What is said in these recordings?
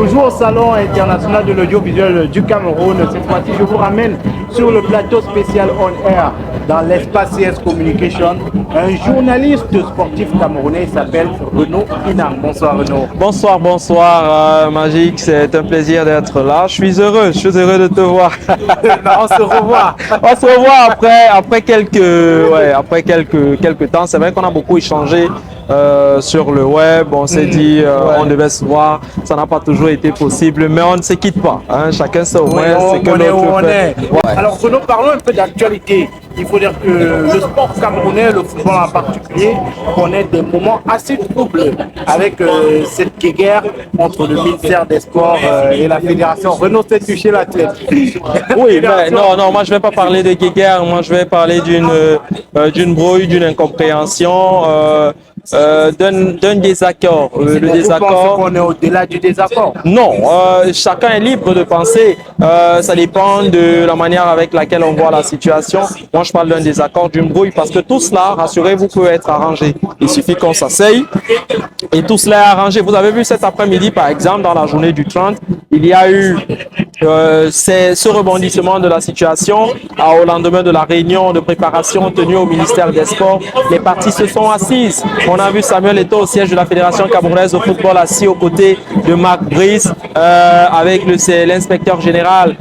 Toujours au Salon international de l'audiovisuel du Cameroun. Cette fois-ci, je vous ramène sur le plateau spécial On Air dans l'espace CS Communication. Un journaliste sportif camerounais s'appelle Renaud Inang. Bonsoir Renaud. Bonsoir Magic, c'est un plaisir d'être là. Je suis heureux de te voir. On se revoit. On se revoit après quelques temps. C'est vrai qu'on a beaucoup échangé sur le web. On s'est dit on devait se voir. Ça n'a pas toujours été possible, mais on ne se quitte pas. Hein. Chacun sait au moins ce que l'autre fait. Ouais. Alors Renaud, parlons un peu d'actualité. Il faut dire que le sport camerounais, le football en particulier, connaît des moments assez troubles avec cette guerre entre le ministère des Sports et la fédération. Renaud s'est touché la tête. Oui, mais non, moi je ne vais pas parler de guerre, moi je vais parler d'une brouille, d'une incompréhension, d'un désaccord. Le désaccord. Qu'on est au-delà du désaccord? Non, chacun est libre de penser. Ça dépend de la manière avec laquelle on voit la situation. Moi, je parle d'un désaccord, d'une brouille, parce que tout cela, rassurez-vous, peut être arrangé. Il suffit qu'on s'asseye et tout cela est arrangé. Vous avez vu cet après-midi, par exemple, dans la journée du 30, il y a eu ce rebondissement de la situation au lendemain de la réunion de préparation tenue au ministère des Sports. Les parties se sont assises. On a vu Samuel Eto'o au siège de la Fédération camerounaise de football assis aux côtés de Marc Brice avec l'inspecteur général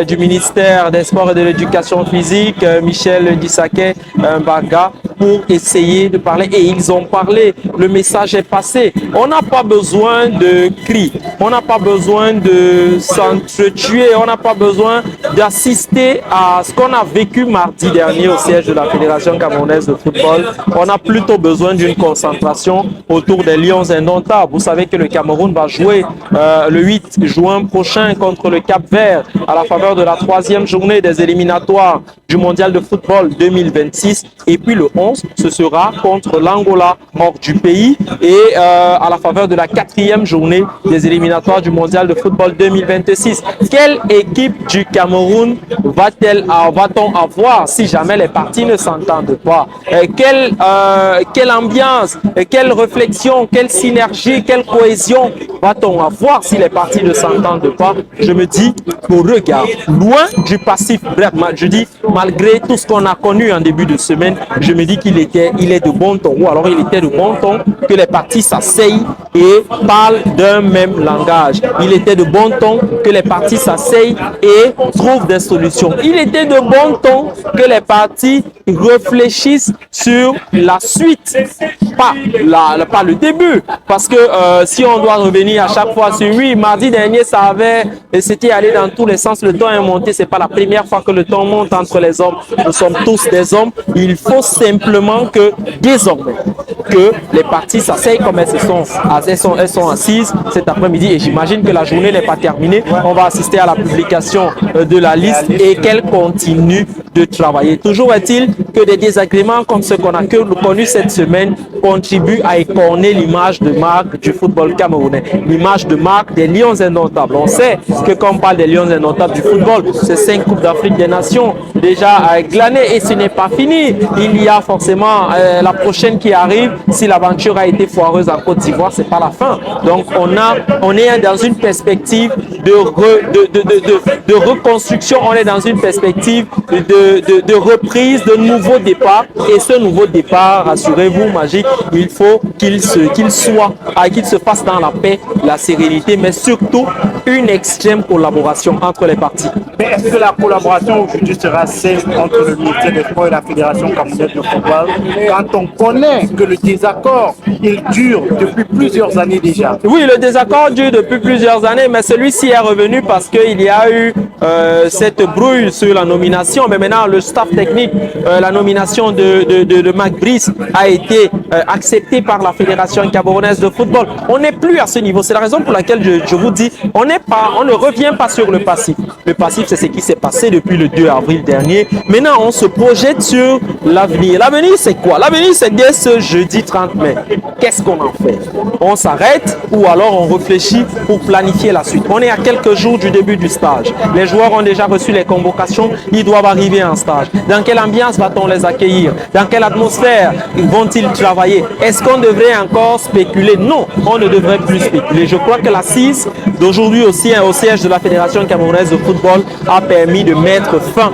du ministère des Sports et de l'Éducation physique, Michel Dissaquet Mbaga, pour essayer de parler. Et ils ont parlé. Le message est passé. On n'a pas besoin de cris. On n'a pas besoin de s'entretuer. On n'a pas besoin d'assister à ce qu'on a vécu mardi dernier au siège de la Fédération camerounaise de football. On a plutôt besoin d'une concentration autour des Lions indomptables. Vous savez que le Cameroun va jouer le 8 juin prochain contre le Cap-Vert à la faveur de la 3e journée des éliminatoires du Mondial de football 2026. Et puis le 11, ce sera contre l'Angola hors du pays et à la faveur de la 4e journée des éliminatoires du Mondial de football 2026. Quelle équipe du Cameroun va-t-on avoir si jamais les parties ne s'entendent pas? Quelle ambiance, quelle réflexion, quelle synergie, quelle cohésion va-t-on avoir si les parties ne s'entendent pas? Je me dis, au regard, loin du passif, bref, je dis, malgré tout ce qu'on a connu en début de semaine, je me dis il est de bon ton, ou alors il était de bon ton que les parties s'asseyent et parlent d'un même langage. Il était de bon ton que les parties s'asseyent et trouvent des solutions. Il était de bon ton que les parties réfléchissent sur la suite, pas le début. Parce que si on doit revenir à chaque fois sur oui, mardi dernier, c'était allé dans tous les sens, le temps est monté. C'est pas la première fois que le temps monte entre les hommes. Nous sommes tous des hommes. Il faut simplement que désormais, que les parties s'asseyent comme elles sont assises cet après-midi. Et j'imagine que la journée n'est pas terminée. On va assister à la publication de la liste et qu'elle continue de travailler. Toujours est-il que des désagréments comme ceux qu'on a connus cette semaine contribuent à écorner l'image de marque du football camerounais, l'image de marque des Lions indomptables. On sait que quand on parle des Lions indomptables du football, c'est 5 Coupes d'Afrique des Nations déjà glanées et ce n'est pas fini. Il y a forcément la prochaine qui arrive. Si l'aventure a été foireuse en Côte d'Ivoire, c'est pas la fin. Donc on est dans une perspective de reconstruction, on est dans une perspective de reprise, de nouveau départ. Et ce nouveau départ, rassurez-vous, Magic, il faut qu'il se fasse dans la paix, la sérénité, mais surtout une extrême collaboration entre les parties. Mais est-ce que la collaboration aujourd'hui sera celle entre le ministère des Sports et la Fédération camerounaise de football quand on connaît que le désaccord, il dure depuis plusieurs années déjà? Oui, le désaccord dure depuis plusieurs années, mais celui-ci est revenu parce qu'il y a eu cette brouille sur la nomination. Mais maintenant, le staff technique, la nomination de Marc Brice a été acceptée par la Fédération camerounaise de football. On n'est plus à ce niveau. C'est la raison pour laquelle je vous dis, on ne revient pas sur le passif. Le passif, c'est ce qui s'est passé depuis le 2 avril dernier. Maintenant, on se projette sur l'avenir. L'avenir, c'est quoi? L'avenir, c'est dès ce jeudi 30 mai. Qu'est-ce qu'on en fait? On s'arrête ou alors on réfléchit pour planifier la suite. On est à quelques jours du début du stage. Les joueurs ont déjà reçu les convocations. Ils doivent arriver vient en stage? Dans quelle ambiance va-t-on les accueillir? Dans quelle atmosphère vont-ils travailler? Est-ce qu'on devrait encore spéculer? Non, on ne devrait plus spéculer. Je crois que l'assise d'aujourd'hui aussi au siège de la Fédération camerounaise de football a permis de mettre fin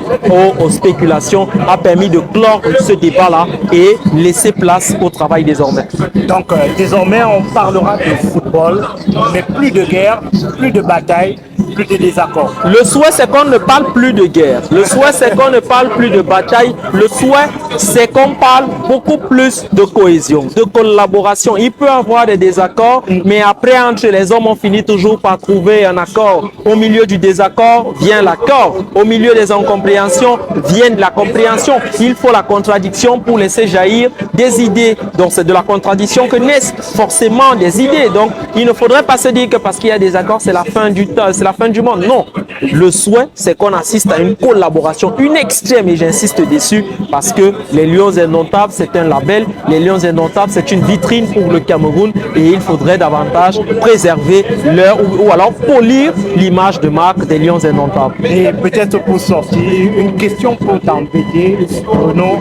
aux spéculations, a permis de clore ce débat-là et laisser place au travail désormais. Donc désormais on parlera de football, mais plus de guerre, plus de bataille, plus de désaccords. Le souhait, c'est qu'on ne parle plus de guerre. Le souhait, c'est qu'on ne parle plus de bataille. Le souhait, c'est qu'on parle beaucoup plus de cohésion, de collaboration. Il peut y avoir des désaccords, mais après, entre les hommes, on finit toujours par trouver un accord. Au milieu du désaccord vient l'accord. Au milieu des incompréhensions vient de la compréhension. Il faut la contradiction pour laisser jaillir des idées. Donc, c'est de la contradiction que naissent forcément des idées. Donc, il ne faudrait pas se dire que parce qu'il y a des accords, c'est la fin du temps, c'est la fin du monde. Non, le souhait, c'est qu'on assiste à une collaboration, une extrême, et j'insiste dessus, parce que les Lions Indomptables, c'est un label. Les Lions Indomptables, c'est une vitrine pour le Cameroun et il faudrait davantage préserver leur, ou alors polir l'image de marque des Lions Indomptables. Et peut-être pour sortir, une question pour t'embêter, Renaud.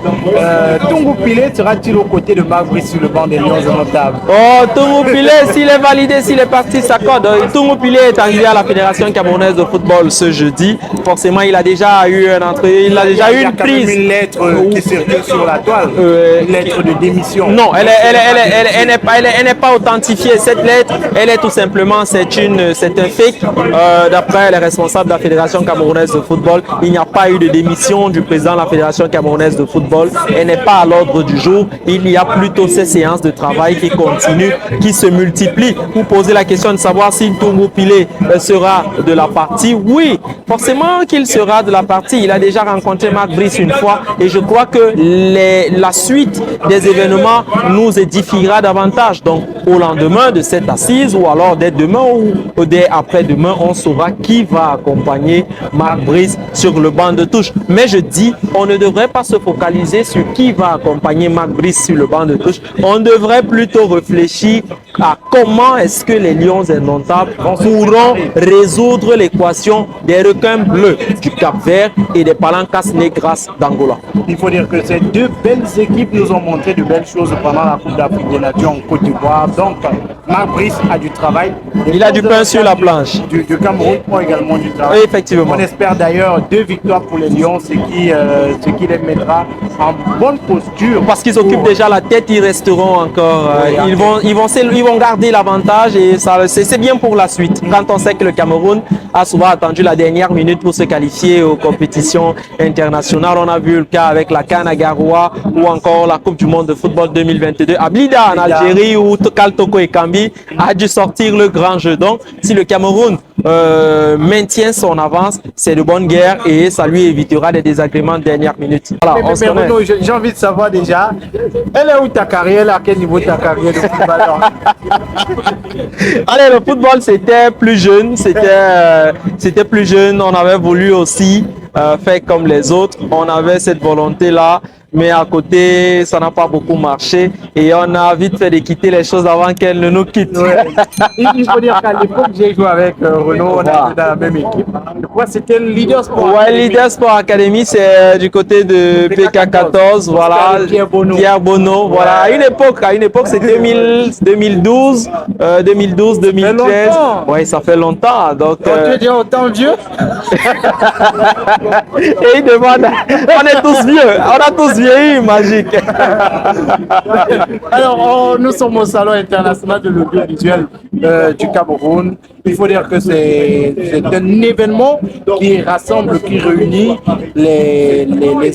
Tongo Pilet sera-t-il aux côtés de Marc Brice sur le banc des Lions Indomptables? Oh, Tongo Pilet, s'il est validé, s'il est parti, s'accorde. Tongo Pilet est arrivé à la Fédération camerounaise de football ce jeudi. Forcément, il a déjà eu un entrée, il a déjà eu une prise. Une lettre qui circule sur la toile, une lettre de démission. Non, elle n'est pas authentifiée. Cette lettre, elle est tout simplement, c'est un fake. D'après les responsables de la Fédération camerounaise de football, il n'y a pas eu de démission du président de la Fédération camerounaise de football. Elle n'est pas à l'ordre du jour. Il y a plutôt ces séances de travail qui continuent, qui se multiplient. Vous posez la question de savoir si Tongo Pilet sera de la partie. Oui, forcément qu'il sera de la partie. Il a déjà rencontré Marc Brice une fois et je crois que la suite des événements nous édifiera davantage. Donc, au lendemain de cette assise ou alors dès demain ou dès après-demain, on saura qui va accompagner Marc Brice sur le banc de touche. Mais je dis, on ne devrait pas se focaliser sur qui va accompagner Marc Brice sur le banc de touche. On devrait plutôt réfléchir à comment est-ce que les Lions Indomptables pourront résoudre l'équation des requins bleus du Cap-Vert et des Palancas Negras d'Angola. Il faut dire que ces deux belles équipes nous ont montré de belles choses pendant la Coupe d'Afrique des Nations en Côte d'Ivoire. Donc, Marc Brice a du travail. Il a du pain sur la planche. Du Cameroun ont également du travail. Oui, effectivement. On espère d'ailleurs 2 victoires pour les Lions, ce qui les mettra en bonne posture. Parce qu'ils occupent déjà la tête, ils resteront encore. Ils vont garder l'avantage et c'est bien pour la suite. Quand on sait que le Cameroun a souvent attendu la dernière minute pour se qualifier aux compétitions internationales. On a vu le cas avec la CAN à Garoua ou encore la Coupe du Monde de football 2022 à Blida en Algérie où Tokal Toko Ekambi a dû sortir le grand jeu. Donc, si le Cameroun maintient son avance, c'est de bonne guerre et ça lui évitera des désagréments de dernière minute. Voilà, mais Renaud, j'ai envie de savoir déjà, elle est où ta carrière, à quel niveau ta carrière de footballeur? Allez, le football c'était plus jeune, c'était plus jeune, on avait voulu aussi faire comme les autres, on avait cette volonté-là. Mais à côté, ça n'a pas beaucoup marché et on a vite fait de quitter les choses avant qu'elles ne nous quittent. Ouais. Il faut dire qu'à l'époque, j'ai joué avec Renaud, on était dans la même équipe. Je crois que c'était le Leader Sport Academy. Ouais, Leader Sport Academy, c'est du côté de PK14, voilà. Pierre Bonneau, voilà. À une époque, c'est 2012, 2013. Ouais, ça fait longtemps. Donc, tu es déjà autant vieux? Et il demande, on est tous vieux, on a tous vieilli, magique. Alors, nous sommes au Salon international de l'audiovisuel du Cameroun. Il faut dire que c'est un événement qui rassemble, qui réunit les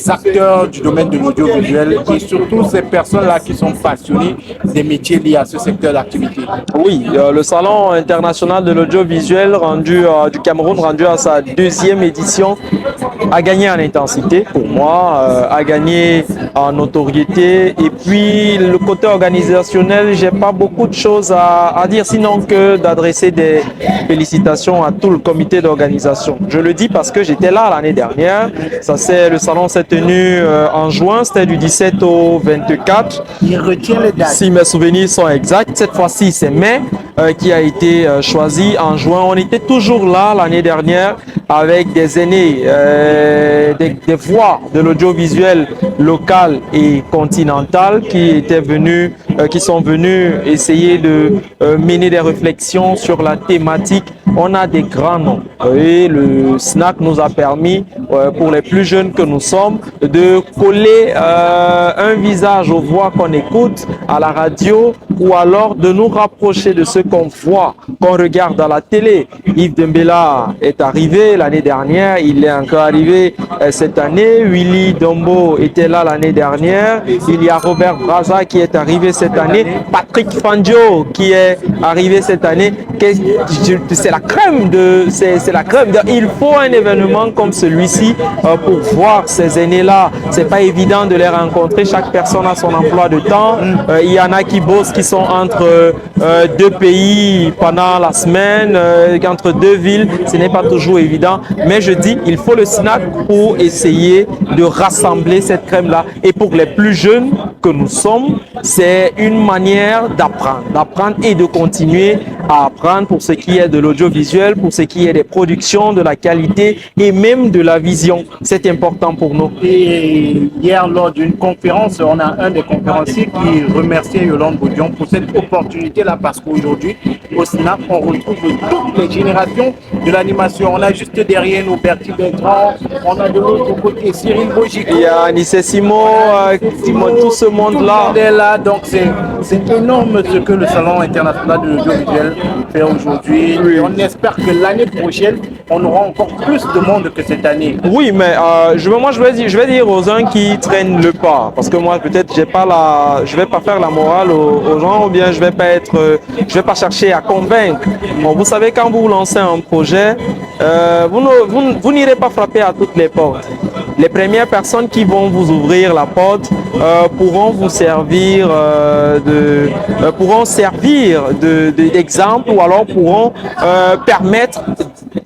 acteurs du domaine de l'audiovisuel et surtout ces personnes-là qui sont passionnées des métiers liés à ce secteur d'activité. Oui, le Salon international de l'audiovisuel du Cameroun, rendu à sa 2e édition, a gagné en intensité pour moi, a gagné en notoriété et puis le côté organisationnel, j'ai pas beaucoup de choses à dire sinon que d'adresser des félicitations à tout le comité d'organisation. Je le dis parce que j'étais là l'année dernière. Le salon s'est tenu en juin, c'était du 17 au 24. Il retient les dates. Si mes souvenirs sont exacts, cette fois-ci c'est mai qui a été choisi en juin. On était toujours là l'année dernière avec des aînés, des voix de l'audiovisuel local et continental qui sont venus essayer de mener des réflexions sur la thématique. On a des grands noms et le SNAC nous a permis, pour les plus jeunes que nous sommes, de coller un visage aux voix qu'on écoute à la radio ou alors de nous rapprocher de ce qu'on voit, qu'on regarde à la télé. Yves Dembélé est arrivé l'année dernière, il est encore arrivé cette année. Willy Dombo était là l'année dernière. Il y a Robert Braza qui est arrivé cette année. Patrick Fangio qui est arrivé cette année. C'est la crème c'est la crème. Il faut un événement comme celui-ci pour voir ces aînés-là. C'est pas évident de les rencontrer. Chaque personne a son emploi de temps. Il y en a qui bossent, qui sont entre deux pays pendant la semaine, entre deux villes. Ce n'est pas toujours évident. Mais je dis, il faut le SNAC pour essayer de rassembler cette crème-là. Et pour les plus jeunes que nous sommes, c'est une manière d'apprendre et de continuer à apprendre pour ce qui est de l'audiovisuel, pour ce qui est des productions, de la qualité et même de la vision. C'est important pour nous. Et hier, lors d'une conférence, on a un des conférenciers qui remerciait Yolande Bodion pour cette opportunité-là, parce qu'aujourd'hui, au SNAC, on retrouve toutes les générations de l'animation. On a juste derrière nous Bertie Bertrand, on a de l'autre côté Cyril Bogico. Il y a Anissé Simon, tout ce monde-là. Tout le monde est là, donc c'est énorme ce que le Salon international de l'audiovisuel fait aujourd'hui. Oui. Et on espère que l'année prochaine, on aura encore plus de monde que cette année. Oui, mais je vais dire aux uns qui traînent le pas, parce que moi peut-être je vais pas faire la morale aux gens, ou bien je vais pas chercher à convaincre. Bon, vous savez, quand vous lancez un projet, vous n'irez pas frapper à toutes les portes. Les premières personnes qui vont vous ouvrir la porte pourront vous servir d'exemple, ou alors pourront permettre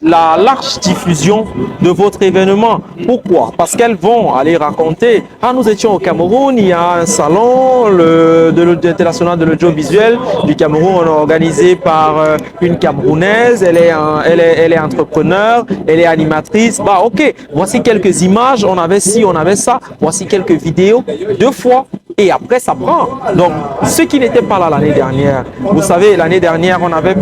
la large diffusion de votre événement. Pourquoi? Parce qu'elles vont aller raconter: ah, nous étions au Cameroun, il y a un salon international de l'audiovisuel du Cameroun, organisé par une Camerounaise, elle est entrepreneur, elle est animatrice. Bah ok, voici quelques images, on avait ci, on avait ça, voici quelques vidéos, 2 fois. Et après, ça prend. Donc, ceux qui n'étaient pas là l'année dernière, vous savez, l'année dernière, on avait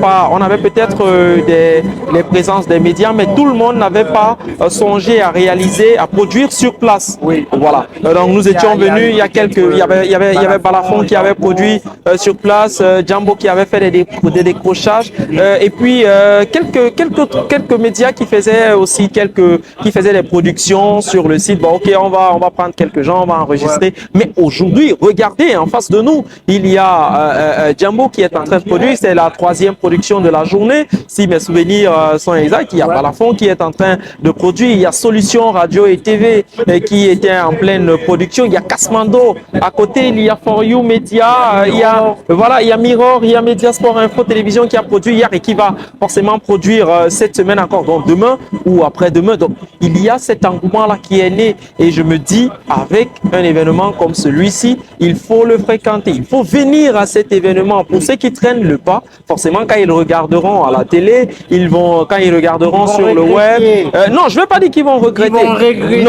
peut-être les présences des médias, mais tout le monde n'avait pas songé à réaliser, à produire sur place. Oui. Voilà. Donc, nous étions venus, il y avait Balafon qui avait produit sur place, Djambo qui avait fait des décrochages, et puis quelques médias qui faisaient aussi des productions sur le site. Bon, ok, on va prendre quelques gens, on va enregistrer. Mais aujourd'hui, regardez, en face de nous, il y a Djambo qui est en train de produire. C'est la 3e production de la journée, si mes souvenirs sont exacts. Il y a Balafon qui est en train de produire. Il y a Solution Radio et TV qui était en pleine production. Il y a Kasmando. À côté, il y a For You Media. Il y a Mirror, il y a Mediasport Info Télévision qui a produit hier et qui va forcément produire cette semaine encore. Donc demain ou après-demain. Donc il y a cet engouement-là qui est né. Et je me dis, avec un événement comme celui-ci, il faut le fréquenter, il faut venir à cet événement. Pour ceux qui traînent le pas, forcément, quand ils regarderont à la télé, quand ils regarderont sur le web, non, je ne veux pas dire qu'ils vont regretter. Ils vont regretter.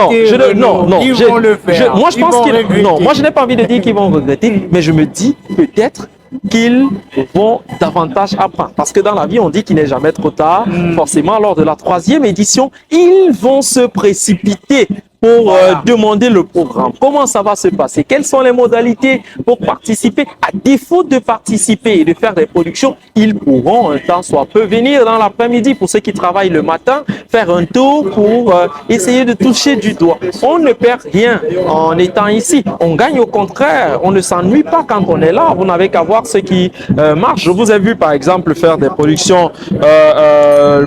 Non, ils vont le faire. Moi, je pense qu'ils, non, moi, je n'ai pas envie de dire qu'ils vont regretter, mais je me dis peut-être qu'ils vont davantage apprendre. Parce que dans la vie, on dit qu'il n'est jamais trop tard. Forcément, lors de la 3e édition, ils vont se précipiter pour demander le programme. Comment ça va se passer? Quelles sont les modalités pour participer? À défaut de participer et de faire des productions, ils pourront un temps soit peu venir dans l'après-midi pour ceux qui travaillent le matin, faire un tour pour essayer de toucher du doigt. On ne perd rien en étant ici. On gagne au contraire. On ne s'ennuie pas quand on est là. Vous n'avez qu'à voir ce qui marche. Je vous ai vu par exemple faire des productions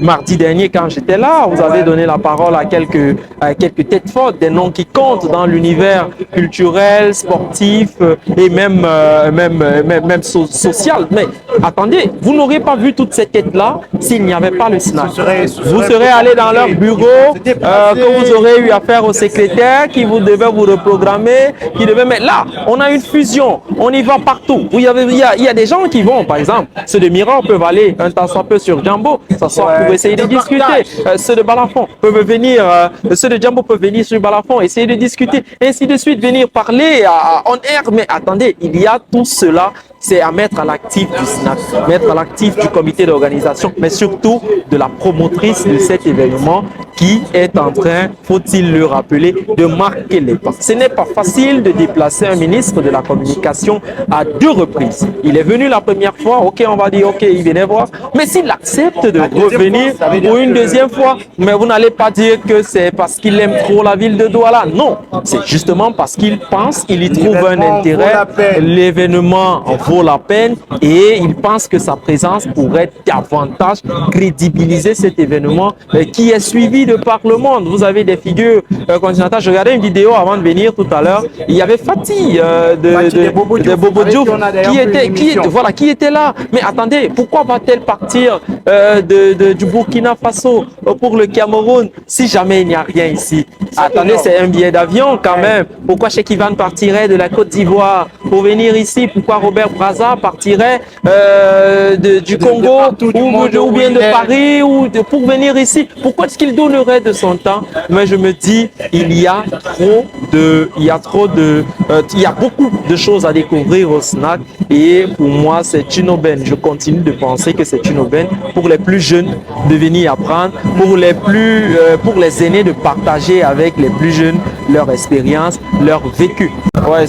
mardi dernier quand j'étais là. Vous avez donné la parole à quelques têtes fortes, des noms qui comptent dans l'univers culturel, sportif et même social. Mais attendez, vous n'auriez pas vu toutes ces têtes-là s'il n'y avait pas le SNAC. Vous serez allé dans leur bureau, que vous aurez eu affaire au secrétaire qui vous devait vous reprogrammer, qui devait mettre là. On a une fusion, on y va partout. Il y a des gens qui vont, par exemple, ceux de Miran peuvent aller un temps soit peu sur Jambo, s'asseoir pour essayer de discuter. Ceux de Balafon peuvent venir, ceux de Jambo peuvent venir sur Balafon, essayer de discuter, ainsi de suite, venir parler en air. Mais attendez, il y a tout cela, c'est à mettre à l'actif du SNAC, mettre à l'actif du comité d'organisation, mais surtout de la promotrice de cet événement qui est en train, faut-il le rappeler, de marquer les pas. Ce n'est pas facile de déplacer un ministre de la communication à 2 reprises. Il est venu la première fois, ok, on va dire, ok, il venait voir, mais s'il accepte de revenir pour une deuxième fois, mais vous n'allez pas dire que c'est parce qu'il aime trop la ville de Douala. Non, c'est justement parce qu'il pense, il y trouve un intérêt, l'événement vaut la peine et il pense que sa présence pourrait davantage crédibiliser cet événement qui est suivi de par le monde. Vous avez des figures continentales. Je regardais une vidéo avant de venir tout à l'heure. Il y avait Fatih de Bobo Diouf qui était là. Mais attendez, pourquoi va-t-elle partir du Burkina Faso pour le Cameroun si jamais il n'y a rien ici? Attendez, c'est un billet d'avion quand même. Pourquoi Cheikh Ivan partirait de la Côte d'Ivoire pour venir ici? Pourquoi Robert Brazza partirait du Congo ou bien de Paris pour venir ici? Pourquoi est-ce qu'il donnerait de son temps? Mais je me dis, il y a beaucoup de choses à découvrir au SNAC et pour moi, c'est une aubaine. Je continue de penser que c'est une aubaine pour les plus jeunes de venir apprendre, pour les aînés de partager avec les plus jeunes leur expérience, leur vécu. Ouais,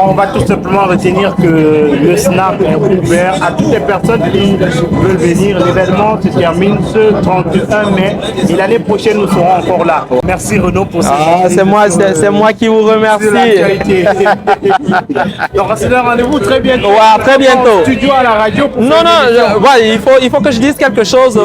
on va tout simplement retenir que le SNAC est ouvert à toutes les personnes qui veulent venir. L'événement se termine ce 31 mai et l'année prochaine nous serons encore là. Merci Renaud pour c'est moi qui vous remercie. Donc on se donne rendez-vous très bientôt. Ouais, très bientôt. Studio à la radio. Il faut que je dise quelque chose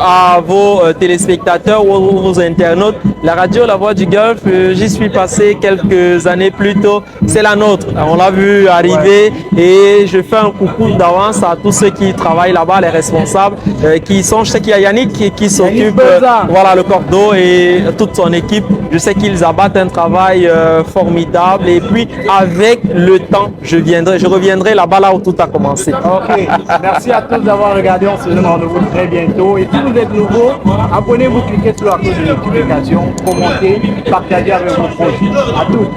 à vos téléspectateurs ou vos internautes. La radio La Voix du Golfe, j'y suis passé quelques années plus tôt. C'est la nôtre. On l'a vu arriver et je fais un coucou d'avance à tous ceux qui travaillent là-bas, les responsables qui sont. Je sais qu'il y a Yannick qui s'occupe, voilà, le cordeau et toute son équipe. Je sais qu'ils abattent un travail formidable et puis avec le temps, je reviendrai là-bas là où tout a commencé. Ok, merci à tous d'avoir regardé. On se donne rendez-vous très bientôt. Et si vous êtes nouveau, abonnez-vous, cliquez sur la cloche de notification, commentez, partagez avec vos proches. À tous.